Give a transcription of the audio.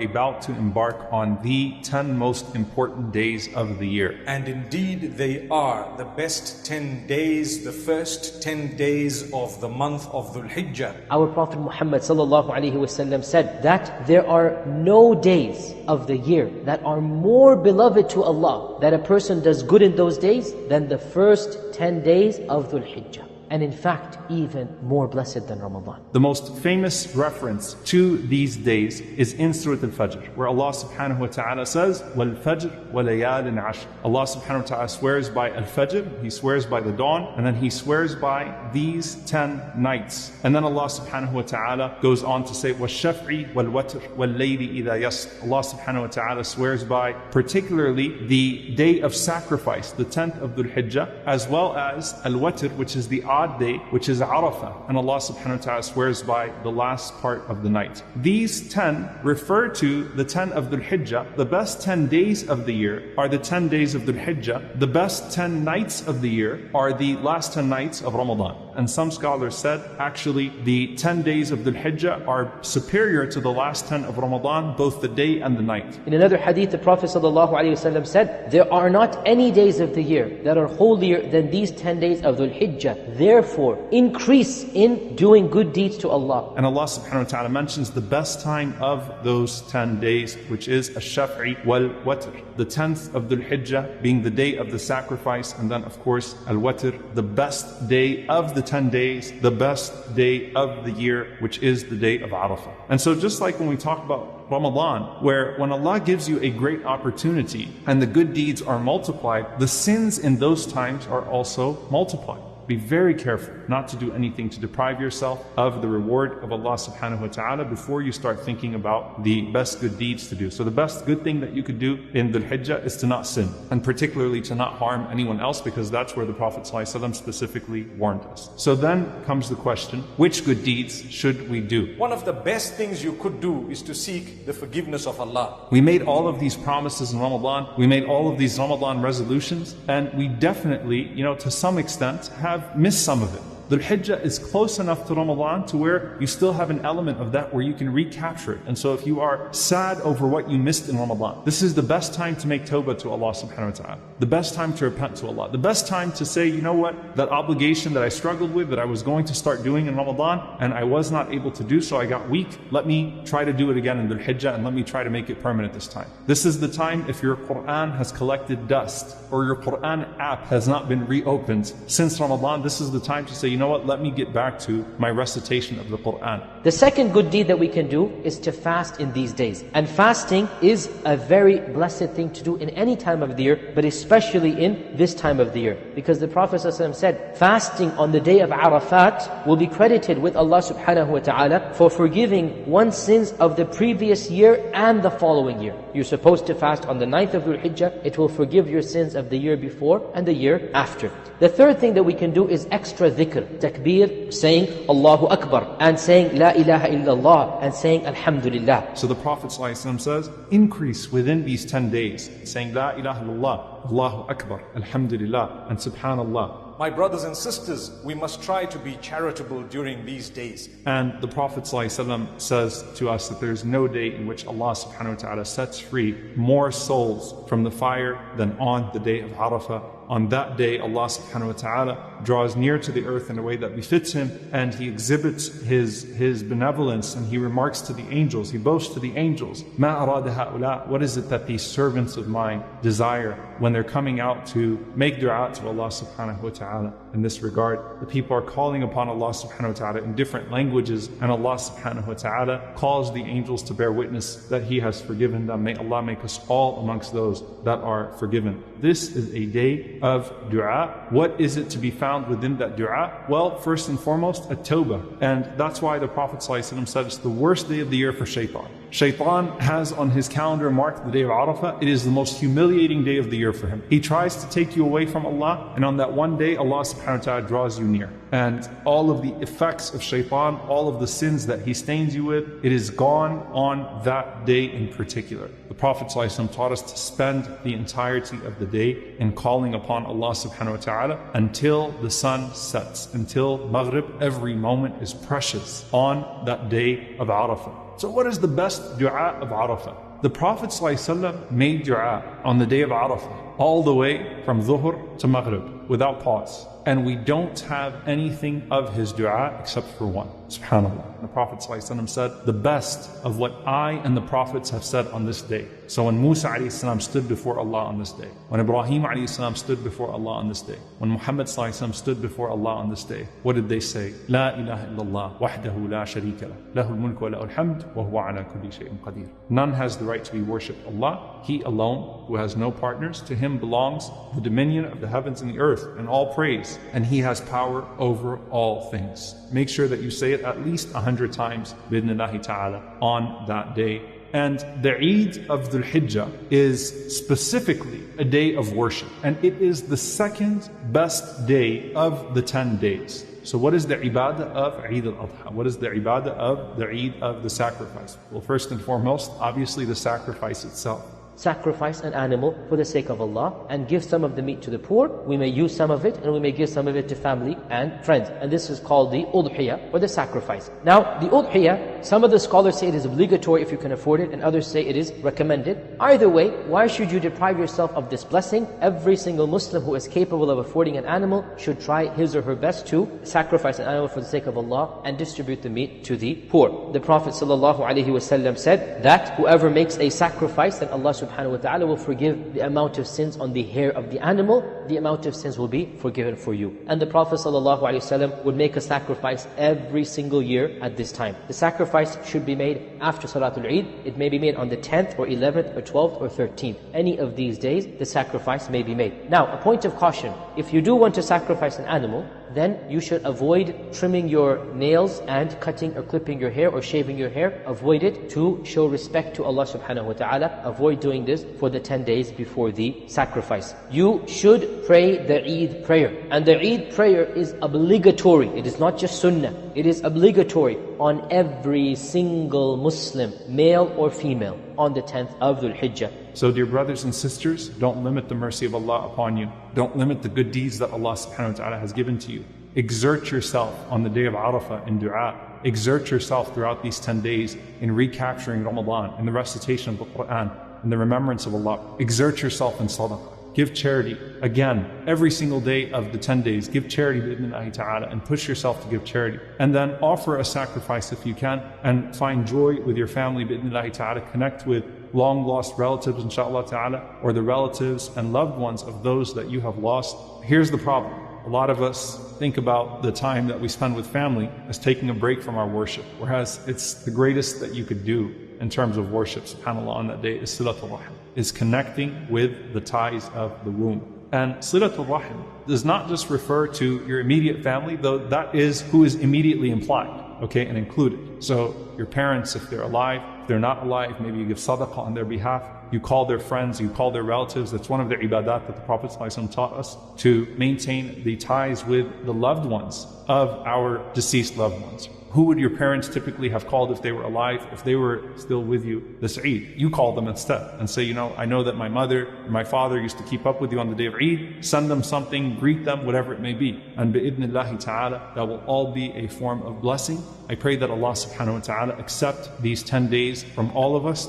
about to embark on the 10 most important days of the year. And indeed they are the best 10 days, the first 10 days of the month of Dhul Hijjah. Our Prophet Muhammad ﷺ said that there are no days of the year that are more beloved to Allah, that a person does good in those days, than the first 10 days of Dhul Hijjah. And in fact, even more blessed than Ramadan. The most famous reference to these days is in Surah Al-Fajr, where Allah subhanahu wa ta'ala says, وَالْفَجْرِ وَلَيَالٍ عَشْرٍ. Allah subhanahu wa ta'ala swears by Al-Fajr, He swears by the dawn, and then He swears by these 10 nights. And then Allah subhanahu wa ta'ala goes on to say, وَالشَّفْعِ وَالْوَتْرِ وَاللَّيْلِ إِذَا يَسْرِ. Allah subhanahu wa ta'ala swears by particularly the day of sacrifice, the 10th of Dhul Hijjah, as well as Al-Watr, which is the odd day, which is Arafah, and Allah subhanahu wa ta'ala swears by the last part of the night. These 10 refer to the 10 of Dhul Hijjah. The best 10 days of the year are the 10 days of Dhul Hijjah. The best 10 nights of the year are the last 10 nights of Ramadan. And some scholars said, actually, the 10 days of Dhul Hijjah are superior to the last 10 of Ramadan, both the day and the night. In another hadith, the Prophet ﷺ said, there are not any days of the year that are holier than these 10 days of Dhul Hijjah. Therefore, increase in doing good deeds to Allah. And Allah subhanahu wa ta'ala mentions the best time of those 10 days, which is Ash-Shaf'i wal-Watr. The 10th of Dhul Hijjah being the day of the sacrifice, and then of course Al-Watr, the best day of the 10 days, the best day of the year, which is the day of Arafah. And so just like when we talk about Ramadan, where when Allah gives you a great opportunity and the good deeds are multiplied, the sins in those times are also multiplied. Be very careful not to do anything to deprive yourself of the reward of Allah subhanahu wa ta'ala before you start thinking about the best good deeds to do. So the best good thing that you could do in Dhul Hijjah is to not sin, and particularly to not harm anyone else, because that's where the Prophet ﷺ specifically warned us. So then comes the question, which good deeds should we do? One of the best things you could do is to seek the forgiveness of Allah. We made all of these promises in Ramadan, we made all of these Ramadan resolutions, and we definitely, to some extent, have missed some of it. Dhul Hijjah is close enough to Ramadan to where you still have an element of that where you can recapture it. And so if you are sad over what you missed in Ramadan, this is the best time to make tawbah to Allah subhanahu wa ta'ala. The best time to repent to Allah. The best time to say, you know what, that obligation that I struggled with, that I was going to start doing in Ramadan, and I was not able to do so, I got weak. Let me try to do it again in Dhul Hijjah, and let me try to make it permanent this time. This is the time if your Quran has collected dust, or your Quran app has not been reopened since Ramadan, this is the time to say, you know what, let me get back to my recitation of the Quran. The second good deed that we can do is to fast in these days. And fasting is a very blessed thing to do in any time of the year, but especially in this time of the year. Because the Prophet ﷺ said, fasting on the day of Arafat will be credited with Allah subhanahu wa ta'ala for forgiving one's sins of the previous year and the following year. You're supposed to fast on the 9th of Dhul Hijjah. It will forgive your sins of the year before and the year after. The third thing that we can do is extra dhikr, takbir, saying Allahu Akbar, and saying La ilaha illallah, and saying Alhamdulillah. So the Prophet ﷺ says, increase within these 10 days, saying La ilaha illallah, Allahu Akbar, Alhamdulillah, and Subhanallah. My brothers and sisters, we must try to be charitable during these days. And the Prophet ﷺ says to us that there is no day in which Allah subhanahu wa ta'ala sets free more souls from the fire than on the day of Arafah. On that day, Allah subhanahu wa ta'ala draws near to the earth in a way that befits Him, and He exhibits His benevolence, and He remarks to the angels, He boasts to the angels, مَا أَرَادَ هَؤُلَاء, what is it that these servants of mine desire when they're coming out to make dua to Allah subhanahu wa ta'ala? In this regard, the people are calling upon Allah subhanahu wa ta'ala in different languages, and Allah subhanahu wa ta'ala calls the angels to bear witness that He has forgiven them. May Allah make us all amongst those that are forgiven. This is a day of dua. What is it to be found within that dua? Well, first and foremost, a tawbah. And that's why the Prophet ﷺ said it's the worst day of the year for shaitan. Shaitan has on his calendar marked the day of Arafah. It is the most humiliating day of the year for him. He tries to take you away from Allah, and on that one day, Allah subhanahu wa ta'ala draws you near. And all of the effects of shaitan, all of the sins that he stains you with, it is gone on that day in particular. The Prophet ﷺ taught us to spend the entirety of the day in calling upon Allah subhanahu wa ta'ala until the sun sets, until Maghrib. Every moment is precious on that day of Arafah. So what is the best dua of Arafah? The Prophet ﷺ made dua on the day of Arafah all the way from Dhuhr to Maghrib without pause. And we don't have anything of his dua except for one. SubhanAllah. The Prophet ﷺ said, the best of what I and the Prophets have said on this day. So when Musa ﷺ stood before Allah on this day, when Ibrahim ﷺ stood before Allah on this day, when Muhammad ﷺ stood before Allah on this day, what did they say? La ilaha illallah wahdahu la sharika lah, lahul mulku wa lahul hamd, wa huwa ala kulli shay'in qadir. None has the right to be worshipped. Allah, He alone, who has no partners. To Him belongs the dominion of the heavens and the earth, and all praise. And He has power over all things. Make sure that you say it at least 100 times, bidnillahi ta'ala, on that day. And the Eid of Dhul Hijjah is specifically a day of worship. And it is the second best day of the 10 days. So what is the ibadah of Eid al-Adha? What is the ibadah of the Eid of the sacrifice? Well, first and foremost, obviously the sacrifice itself. Sacrifice an animal for the sake of Allah and give some of the meat to the poor. We may use some of it and we may give some of it to family and friends. And this is called the udhiyah, or the sacrifice. Now, the udhiyah, some of the scholars say it is obligatory if you can afford it, and others say it is recommended. Either way, why should you deprive yourself of this blessing? Every single Muslim who is capable of affording an animal should try his or her best to sacrifice an animal for the sake of Allah and distribute the meat to the poor. The Prophet ﷺ said that whoever makes a sacrifice, then Allah subhanahu wa ta'ala will forgive the amount of sins on the hair of the animal. The amount of sins will be forgiven for you. And the Prophet ﷺ would make a sacrifice every single year at this time. The sacrifice should be made after Salatul Eid. It may be made on the 10th or 11th or 12th or 13th. Any of these days, the sacrifice may be made. Now, a point of caution. If you do want to sacrifice an animal, then you should avoid trimming your nails and cutting or clipping your hair or shaving your hair. Avoid it to show respect to Allah subhanahu wa ta'ala. Avoid doing this for the 10 days before the sacrifice. You should pray the Eid prayer. And the Eid prayer is obligatory. It is not just sunnah. It is obligatory on every single Muslim, male or female, on the 10th of Dhul Hijjah. So dear brothers and sisters, don't limit the mercy of Allah upon you. Don't limit the good deeds that Allah subhanahu wa ta'ala has given to you. Exert yourself on the day of Arafah in dua. Exert yourself throughout these 10 days in recapturing Ramadan, in the recitation of the Quran, in the remembrance of Allah. Exert yourself in sadaqah. Give charity. Again, every single day of the 10 days, give charity bi'idhnillahi ta'ala and push yourself to give charity. And then offer a sacrifice if you can, and find joy with your family bi'idhnillahi ta'ala. Connect with long lost relatives inshallah ta'ala, or the relatives and loved ones of those that you have lost. Here's the problem. A lot of us think about the time that we spend with family as taking a break from our worship, whereas it's the greatest that you could do in terms of worship, subhanAllah, on that day is Silatul Rahim, is connecting with the ties of the womb. And Silatul Rahim does not just refer to your immediate family, though that is who is immediately implied, okay, and included. So your parents, if they're alive, if they're not alive, maybe you give sadaqah on their behalf. You call their friends, you call their relatives. That's one of the ibadat that the Prophet ﷺ taught us, to maintain the ties with the loved ones of our deceased loved ones. Who would your parents typically have called if they were alive, if they were still with you this Eid? You call them instead and say, I know that my mother or my father used to keep up with you on the day of Eid. Send them something, greet them, whatever it may be. And bi'idhnillahi ta'ala, that will all be a form of blessing. I pray that Allah subhanahu wa ta'ala accept these 10 days from all of us.